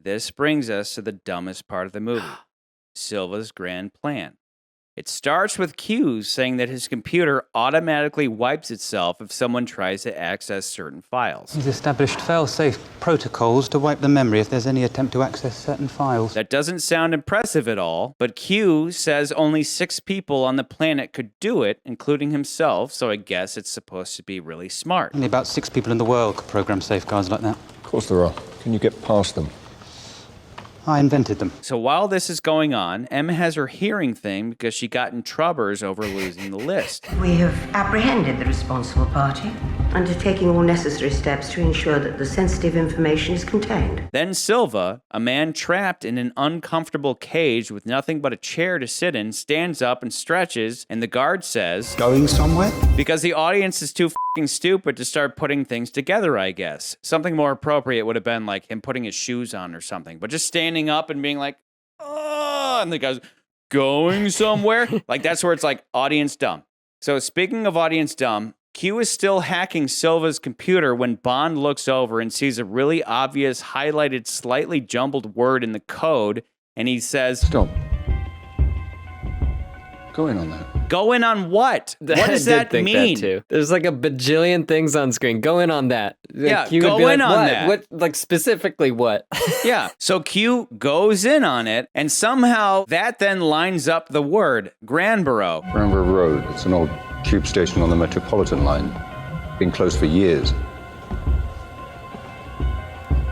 this brings us to the dumbest part of the movie, Silva's grand plan. It starts with Q saying that his computer automatically wipes itself if someone tries to access certain files. He's established fail-safe protocols to wipe the memory if there's any attempt to access certain files. That doesn't sound impressive at all, but Q says only 6 people on the planet could do it, including himself, so I guess it's supposed to be really smart. Only about 6 people in the world could program safeguards like that. Of course there are. Can you get past them? I invented them. So while this is going on, Em has her hearing thing because she got in troubles over losing the list. We have apprehended the responsible party, undertaking all necessary steps to ensure that the sensitive information is contained. Then Silva, a man trapped in an uncomfortable cage with nothing but a chair to sit in, stands up and stretches, and the guard says, Going somewhere? because the audience is too f***ing stupid to start putting things together, I guess. Something more appropriate would have been like him putting his shoes on or something, but just standing up and being like, oh, and the guy's going somewhere. Like, that's where it's like audience dumb. So speaking of audience dumb, Q is still hacking Silva's computer when Bond looks over and sees a really obvious highlighted, slightly jumbled word in the code, and he says, Stop. Go in on that. go in on what? What does that mean? That too. There's like a bajillion things on screen. Go in on that. Yeah, Q go would be in like, on what? that. What, like specifically what? Yeah, so Q goes in on it, and somehow that then lines up the word, Granborough. Granborough Road. It's an old tube station on the Metropolitan line. Been closed for years.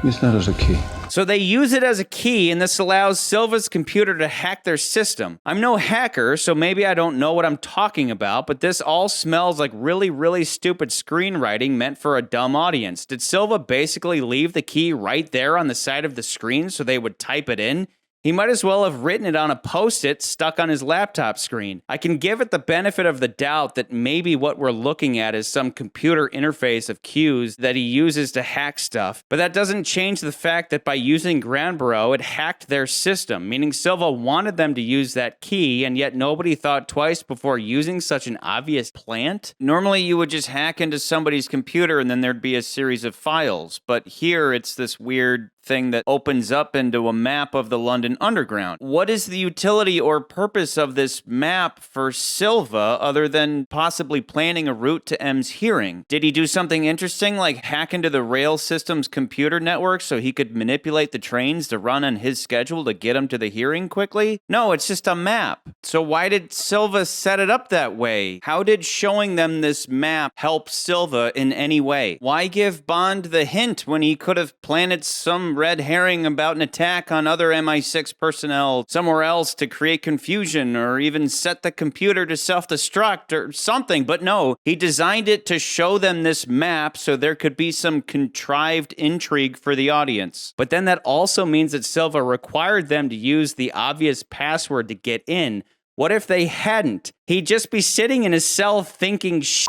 Use that as a key. So they use it as a key, and this allows Silva's computer to hack their system. I'm no hacker, so maybe I don't know what I'm talking about, but this all smells like really, really stupid screenwriting meant for a dumb audience. Did Silva basically leave the key right there on the side of the screen so they would type it in? He might as well have written it on a Post-it stuck on his laptop screen. I can give it the benefit of the doubt that maybe what we're looking at is some computer interface of Q's that he uses to hack stuff, but that doesn't change the fact that by using Granborough, it hacked their system, meaning Silva wanted them to use that key, and yet nobody thought twice before using such an obvious plant. Normally, you would just hack into somebody's computer and then there'd be a series of files, but here it's this weird thing that opens up into a map of the London Underground. What is the utility or purpose of this map for Silva other than possibly planning a route to M's hearing? Did he do something interesting like hack into the rail system's computer network so he could manipulate the trains to run on his schedule to get him to the hearing quickly? No, it's just a map. So why did Silva set it up that way? How did showing them this map help Silva in any way? Why give Bond the hint when he could have planted some red herring about an attack on other MI6 personnel somewhere else to create confusion, or even set the computer to self-destruct or something? But no, he designed it to show them this map so there could be some contrived intrigue for the audience. But then that also means that Silva required them to use the obvious password to get in. What if they hadn't? He'd just be sitting in his cell thinking, shit,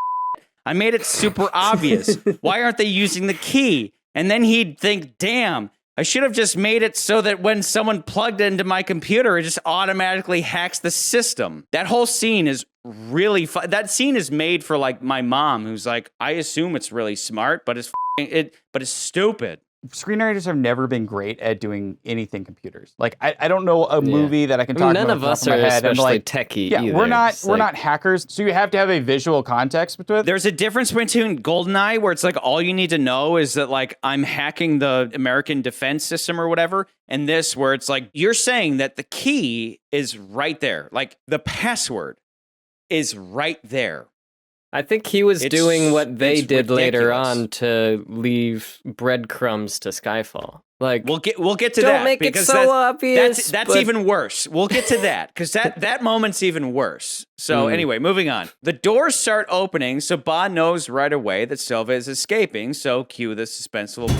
I made it super obvious. Why aren't they using the key? And then he'd think, damn, I should have just made it so that when someone plugged into my computer, it just automatically hacks the system. That whole scene is really fun. That scene is made for like my mom, who's like, I assume it's really smart, but it's stupid. Screenwriters have never been great at doing anything computers. Like, I don't know a movie that I can talk about. None of us are especially techie either. We're not hackers, so you have to have a visual context between it. There's a difference between GoldenEye, where it's like all you need to know is that like I'm hacking the American defense system or whatever, and this where it's like you're saying that the key is right there, like the password is right there. I think he was doing what they did later ridiculous. on to leave breadcrumbs to Skyfall. Like, we'll get to don't that. make it because so obvious. That's but... even worse. We'll get to that because that moment's even worse. So anyway, moving on. The doors start opening, so Bond knows right away that Silva is escaping. So cue the suspenseful.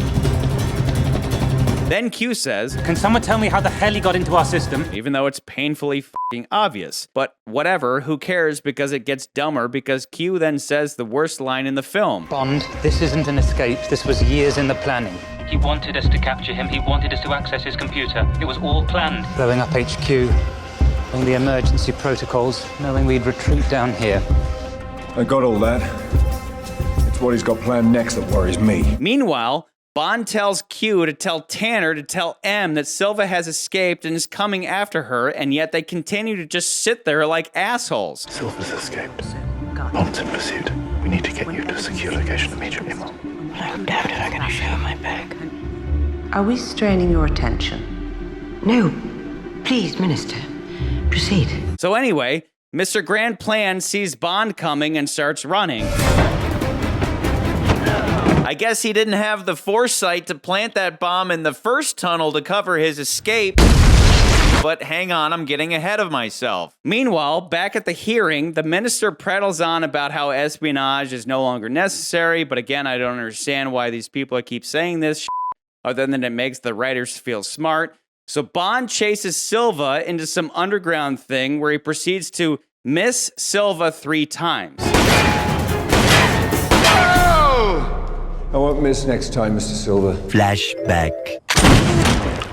Then Q says, Can someone tell me how the hell he got into our system? even though it's painfully f***ing obvious. But whatever, who cares, because it gets dumber because Q then says the worst line in the film. Bond, this isn't an escape. This was years in the planning. He wanted us to capture him. He wanted us to access his computer. It was all planned. Blowing up HQ, doing the emergency protocols, knowing we'd retreat down here. I got all that. It's what he's got planned next that worries me. Meanwhile, Bond tells Q to tell Tanner to tell M that Silva has escaped and is coming after her, and yet they continue to just sit there like assholes. Silva's escaped. Bond's in pursuit. We need to get you to a secure location immediately, Mom. I'm damned if I'm gonna show my bag. Are we straining your attention? No. Please, Minister. Proceed. So anyway, Mr. Grand Plan sees Bond coming and starts running. I guess he didn't have the foresight to plant that bomb in the first tunnel to cover his escape. But hang on, I'm getting ahead of myself. Meanwhile, back at the hearing, the minister prattles on about how espionage is no longer necessary, but again, I don't understand why these people keep saying this other than it makes the writers feel smart. So Bond chases Silva into some underground thing where he proceeds to miss Silva 3 times. I won't miss next time, Mr. Silva. Flashback.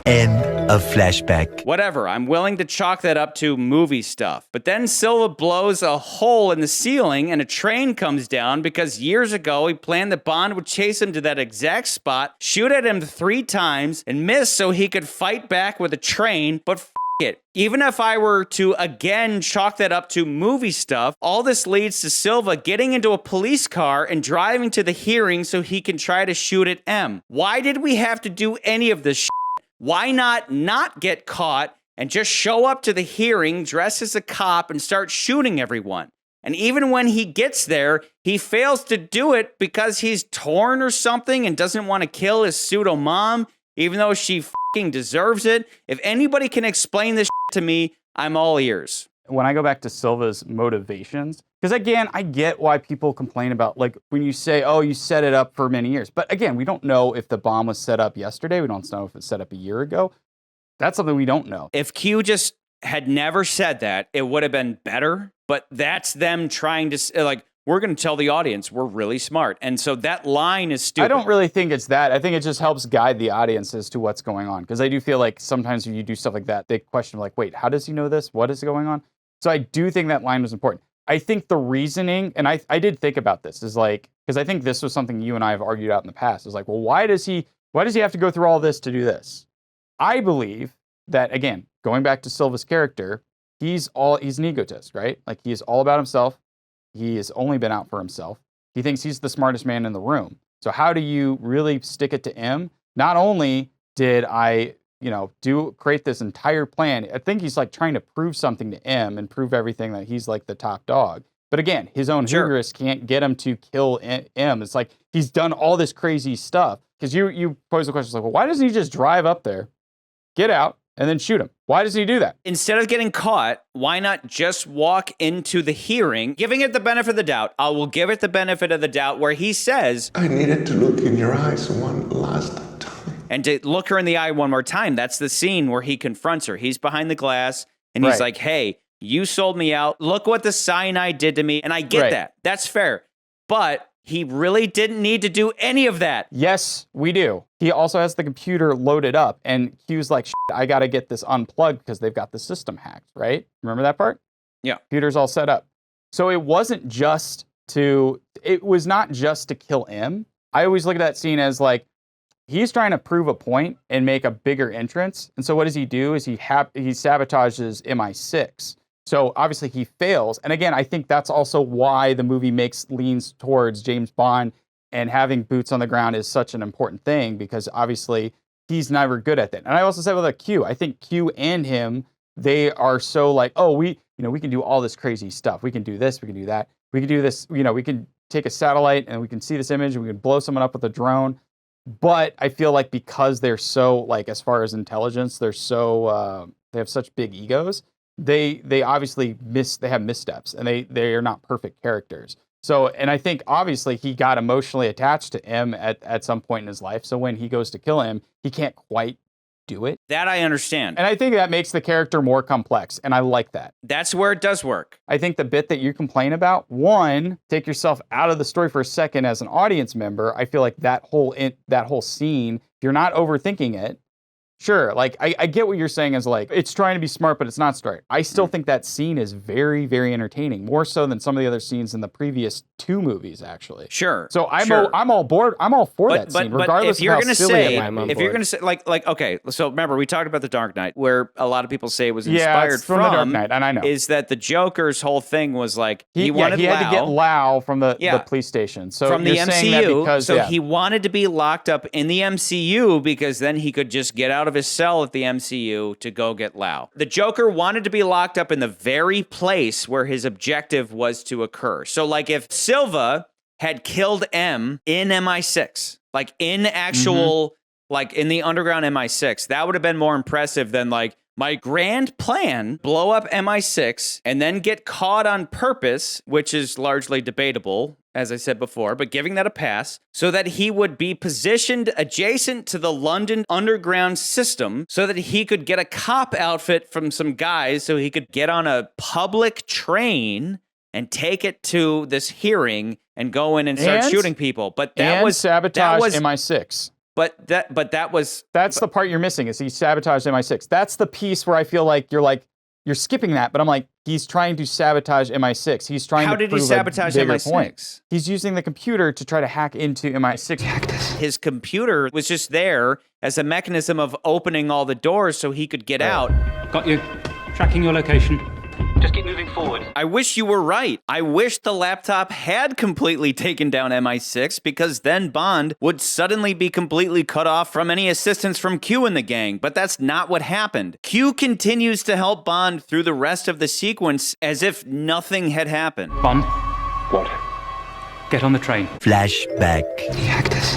End of flashback. Whatever, I'm willing to chalk that up to movie stuff. But then Silva blows a hole in the ceiling and a train comes down because years ago he planned that Bond would chase him to that exact spot, shoot at him 3 times, and miss so he could fight back with a train, but it. Even if I were to again chalk that up to movie stuff, all this leads to Silva getting into a police car and driving to the hearing so he can try to shoot at M. Why did we have to do any of this shit? Why not get caught and just show up to the hearing, dress as a cop, and start shooting everyone? And even when he gets there, he fails to do it because he's torn or something and doesn't want to kill his pseudo mom, even though she fucking deserves it. If anybody can explain this to me, I'm all ears. When I go back to Silva's motivations, because again, I get why people complain about, like, when you say, oh, you set it up for many years. But again, we don't know if the bomb was set up yesterday. We don't know if it was set up a year ago. That's something we don't know. If Q just had never said that, it would have been better. But that's them trying to, like, we're going to tell the audience we're really smart. And so that line is stupid. I don't really think it's that. I think it just helps guide the audience as to what's going on. Because I do feel like sometimes when you do stuff like that, they question, like, wait, how does he know this? What is going on? So I do think that line was important. I think the reasoning, and I did think about this, is like, because I think this was something you and I have argued out in the past, is like, well, why does he have to go through all this to do this? I believe that, again, going back to Silva's character, he's an egotist, right? Like, he is all about himself. He has only been out for himself. He thinks he's the smartest man in the room. So how do you really stick it to him? Not only did I, create this entire plan, I think he's like trying to prove something to M and prove everything that he's like the top dog. But again, his own hubris can't get him to kill M. It's like he's done all this crazy stuff. Because you pose the question, like, well, why doesn't he just drive up there, get out, and then shoot him? Why doesn't he do that? Instead of getting caught, why not just walk into the hearing, giving it the benefit of the doubt? I will give it the benefit of the doubt where he says, I needed to look in your eyes one last time. And to look her in the eye one more time. That's the scene where he confronts her. He's behind the glass and he's like, hey, you sold me out. Look what the cyanide did to me. And I get that. That's fair. But he really didn't need to do any of that. Yes, we do. He also has the computer loaded up, and Q's like, I got to get this unplugged because they've got the system hacked, right? Remember that part? Yeah. Computer's all set up. So it was not just to kill M. I always look at that scene as like, he's trying to prove a point and make a bigger entrance. And so what does he do is he sabotages MI6. So obviously he fails. And again, I think that's also why the movie leans towards James Bond, and having boots on the ground is such an important thing because obviously he's never good at that. And I also said with Q, I think Q and him, they are so like, oh, we can do all this crazy stuff. We can do this, we can do that. We can do this, we can take a satellite and we can see this image and we can blow someone up with a drone. But I feel like because they're so, like, as far as intelligence, they're so, they have such big egos. They obviously they have missteps, and they are not perfect characters. So, and I think obviously he got emotionally attached to M at some point in his life. So when he goes to kill him, he can't quite do it. That I understand. And I think that makes the character more complex, and I like that. That's where it does work. I think the bit that you complain about, one, take yourself out of the story for a second as an audience member. I feel like that whole scene, if you're not overthinking it, Sure, like I get what you're saying is like it's trying to be smart, but it's not smart. I still think that scene is very, very entertaining, more so than some of the other scenes in the previous 2 movies, actually. Sure. So I'm sure. all for that scene, regardless if you're of how gonna silly say, it might be. if you're gonna say like okay, so remember we talked about The Dark Knight, where a lot of people say it was Yeah, inspired it's from The Dark Knight, and I know. is that the Joker's whole thing was like he had wanted to get Lau from the police station. So from the you're saying that MCU, because, so he wanted to be locked up in the MCU because then he could just get out of his cell at the MCU to go get Lau. The Joker wanted to be locked up in the very place where his objective was to occur. So like if Silva had killed M in MI6, like in actual, like in the underground MI6, that would have been more impressive than like my grand plan, blow up MI6 and then get caught on purpose, which is largely debatable, as I said before, but giving that a pass so that he would be positioned adjacent to the London underground system so that he could get a cop outfit from some guys so he could get on a public train and take it to this hearing and go in and start shooting people. But that was sabotage MI6. But that was the part you're missing is he sabotaged MI6. That's the piece where I feel like you're skipping that, but I'm like, he's trying to sabotage MI6. He's trying to prove sabotage a bigger MI6? point. He's using the computer to try to hack into MI6. His computer was just there as a mechanism of opening all the doors so he could get out. Got you. Tracking your location. Just keep moving forward. I wish you were right. I wish the laptop had completely taken down MI6 because then Bond would suddenly be completely cut off from any assistance from Q and the gang, but that's not what happened. Q continues to help Bond through the rest of the sequence as if nothing had happened. Bond, What? get on the train. Flashback.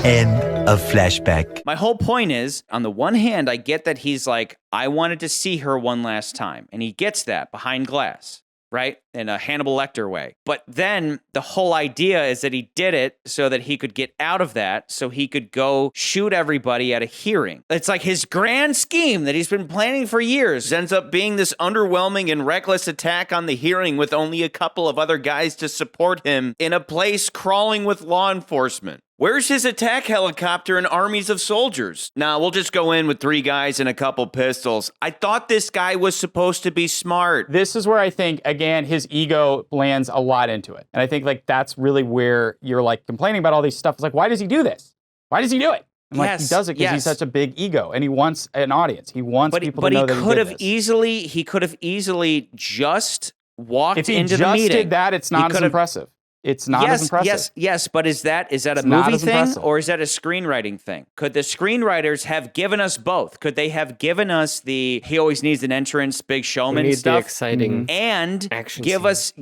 End of flashback. My whole point is, on the one hand, I get that he's like, I wanted to see her one last time. And he gets that behind glass, right? In a Hannibal Lecter way. But then the whole idea is that he did it so that he could get out of that, so he could go shoot everybody at a hearing. It's like his grand scheme that he's been planning for years ends up being this underwhelming and reckless attack on the hearing with only a couple of other guys to support him in a place crawling with law enforcement. Where's his attack helicopter and armies of soldiers? Nah, we'll just go in with 3 guys and a couple pistols. I thought this guy was supposed to be smart. This is where I think, again, his ego lands a lot into it. And I think like that's really where you're like complaining about all these stuff. It's like, why does he do this? Why does he do it? And like he does it because he's such a big ego and he wants an audience. He wants people to know that he did this. He could have easily just walked if he into just the meeting. Did that, it's not as impressive. It's not as impressive. Yes, but is that a movie thing or is that a screenwriting thing? Could the screenwriters have given us both? Could they have given us the he always needs an entrance, big showman stuff, the exciting and action give us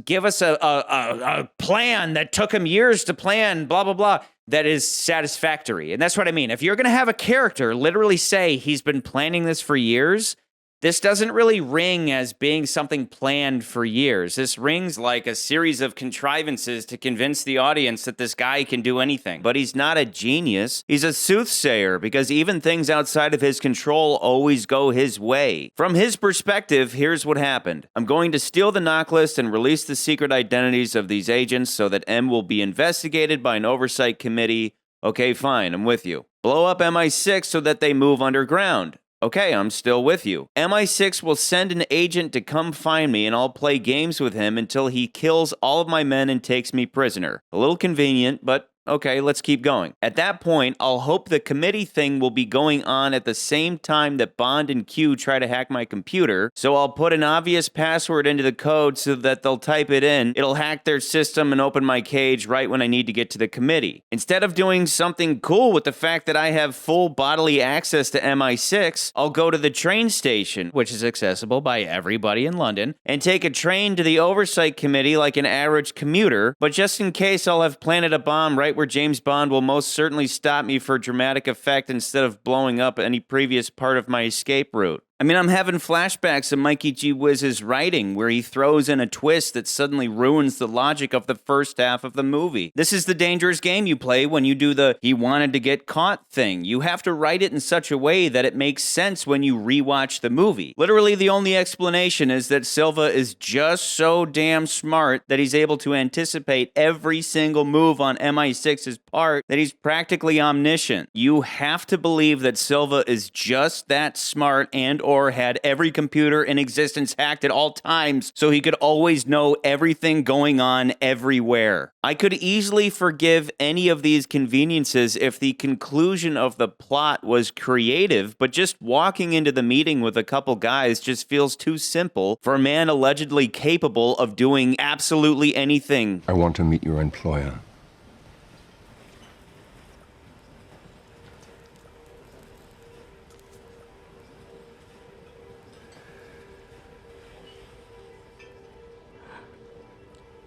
a plan that took him years to plan, blah blah blah, that is satisfactory? And that's what I mean. If you're going to have a character literally say he's been planning this for years, this doesn't really ring as being something planned for years. This rings like a series of contrivances to convince the audience that this guy can do anything. But he's not a genius. He's a soothsayer because even things outside of his control always go his way. From his perspective, here's what happened. I'm going to steal the knock list and release the secret identities of these agents so that M will be investigated by an oversight committee. Okay, fine, I'm with you. Blow up MI6 so that they move underground. Okay, I'm still with you. MI6 will send an agent to come find me and I'll play games with him until he kills all of my men and takes me prisoner. A little convenient, but okay, let's keep going. At that point, I'll hope the committee thing will be going on at the same time that Bond and Q try to hack my computer, so I'll put an obvious password into the code so that they'll type it in, it'll hack their system and open my cage right when I need to get to the committee. Instead of doing something cool with the fact that I have full bodily access to MI6, I'll go to the train station, which is accessible by everybody in London, and take a train to the oversight committee like an average commuter, but just in case I'll have planted a bomb right where James Bond will most certainly stop me for dramatic effect instead of blowing up any previous part of my escape route. I mean, I'm having flashbacks of Mikey G. Wiz's writing where he throws in a twist that suddenly ruins the logic of the first half of the movie. This is the dangerous game you play when you do the he wanted to get caught thing. You have to write it in such a way that it makes sense when you rewatch the movie. Literally, the only explanation is that Silva is just so damn smart that he's able to anticipate every single move on MI6's part that he's practically omniscient. You have to believe that Silva is just that smart and or had every computer in existence hacked at all times so he could always know everything going on everywhere. I could easily forgive any of these conveniences if the conclusion of the plot was creative, but just walking into the meeting with a couple guys just feels too simple for a man allegedly capable of doing absolutely anything. I want to meet your employer.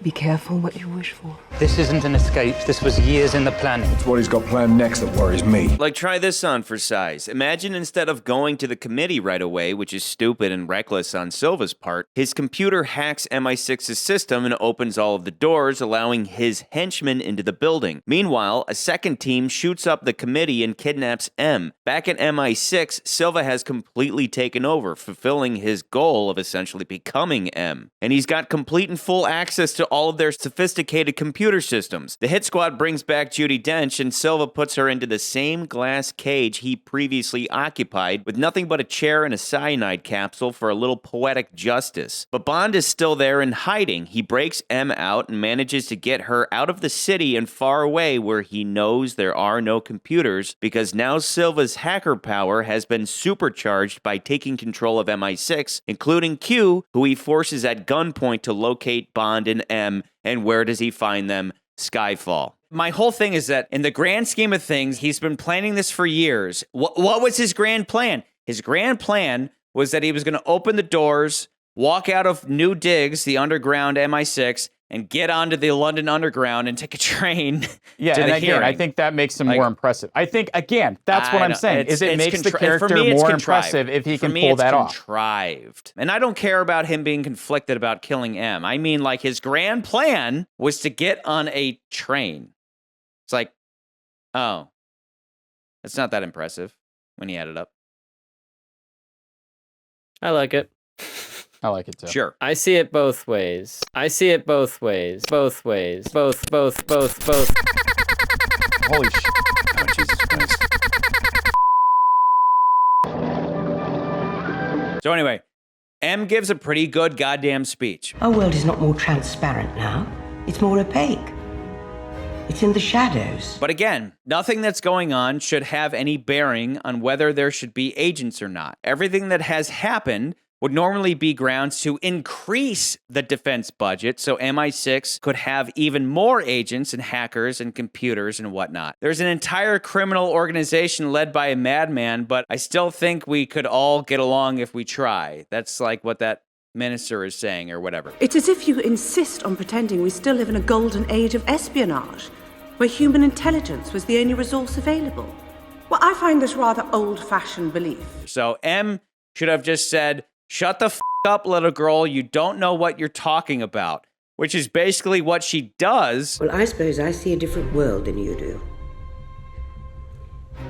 Be careful what you wish for. This isn't an escape. This was years in the planning. It's what he's got planned next that worries me. Like, try this on for size. Imagine instead of going to the committee right away, which is stupid and reckless on Silva's part, his computer hacks MI6's system and opens all of the doors, allowing his henchmen into the building. Meanwhile, a second team shoots up the committee and kidnaps M. Back at MI6, Silva has completely taken over, fulfilling his goal of essentially becoming M. And he's got complete and full access to all of their sophisticated computer systems. The hit squad brings back Judi Dench, and Silva puts her into the same glass cage he previously occupied, with nothing but a chair and a cyanide capsule for a little poetic justice. But Bond is still there in hiding. He breaks M out and manages to get her out of the city and far away where he knows there are no computers, because now Silva's hacker power has been supercharged by taking control of MI6, including Q, who he forces at gunpoint to locate Bond and M. And where does he find them? Skyfall. My whole thing is that in the grand scheme of things, he's been planning this for years. What was his grand plan? His grand plan was that he was going to open the doors, walk out of New Digs, the underground MI6, and get onto the London Underground and take a train to the hearing. I think that makes him more impressive. I think, again, that's what I'm saying, is it makes the character more impressive if he can pull that off. Contrived. And I don't care about him being conflicted about killing M. I mean, like, his grand plan was to get on a train. It's like, oh, it's not that impressive when you add it up. I like it. I like it too. Sure. I see it both ways. I see it both ways. Both ways. Both. Holy shit. Oh, Jesus Christ. So anyway, M gives a pretty good goddamn speech. Our world is not more transparent now. It's more opaque. It's in the shadows. But again, nothing that's going on should have any bearing on whether there should be agents or not. Everything that has happened would normally be grounds to increase the defense budget so MI6 could have even more agents and hackers and computers and whatnot. There's an entire criminal organization led by a madman, but I still think we could all get along if we try. That's like what that minister is saying or whatever. It's as if you insist on pretending we still live in a golden age of espionage, where human intelligence was the only resource available. Well, I find this rather old-fashioned belief. So M should have just said, "Shut the f*** up, little girl, you don't know what you're talking about," which is basically what she does. Well, I suppose I see a different world than you do.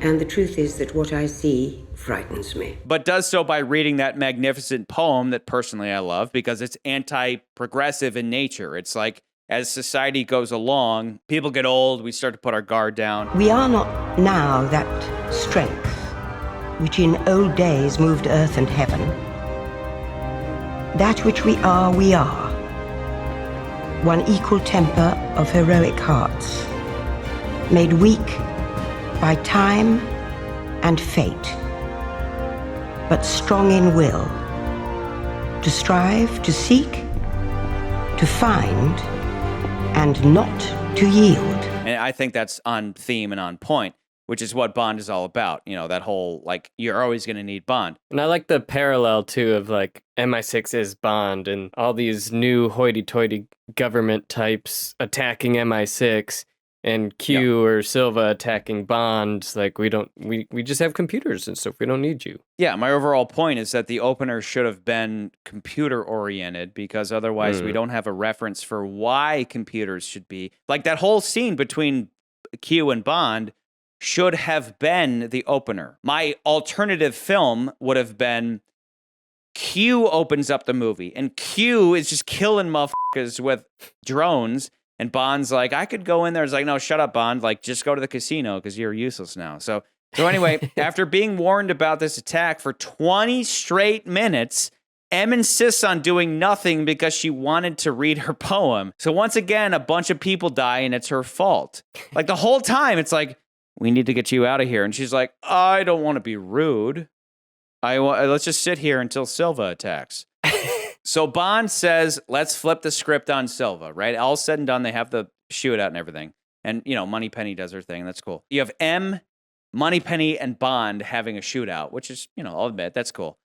And the truth is that what I see frightens me. But does so by reading that magnificent poem that personally I love because it's anti-progressive in nature. It's like, as society goes along, people get old, we start to put our guard down. We are not now that strength which in old days moved earth and heaven. That which we are, one equal temper of heroic hearts, made weak by time and fate, but strong in will, to strive, to seek, to find, and not to yield. And I think that's on theme and on point, which is what Bond is all about. You know, that whole, like, you're always going to need Bond. And I like the parallel, too, of, like, MI6 is Bond and all these new hoity-toity government types attacking MI6. And Q or Silva attacking Bond, like we just have computers and stuff. We don't need you. Yeah, my overall point is that the opener should have been computer oriented because otherwise we don't have a reference for why computers should be. Like that whole scene between Q and Bond should have been the opener. My alternative film would have been Q opens up the movie and Q is just killing motherfuckers with drones. And Bond's like, I could go in there. It's like, no, shut up, Bond. Like, just go to the casino because you're useless now. So anyway, after being warned about this attack for 20 straight minutes, M insists on doing nothing because she wanted to read her poem. So once again, a bunch of people die and it's her fault. Like the whole time, it's like, we need to get you out of here. And she's like, I don't want to be rude. Let's just sit here until Silva attacks. So Bond says, let's flip the script on Silva, right? All said and done, they have the shootout and everything. And, Moneypenny does her thing. That's cool. You have M, Moneypenny, and Bond having a shootout, which is, I'll admit, that's cool.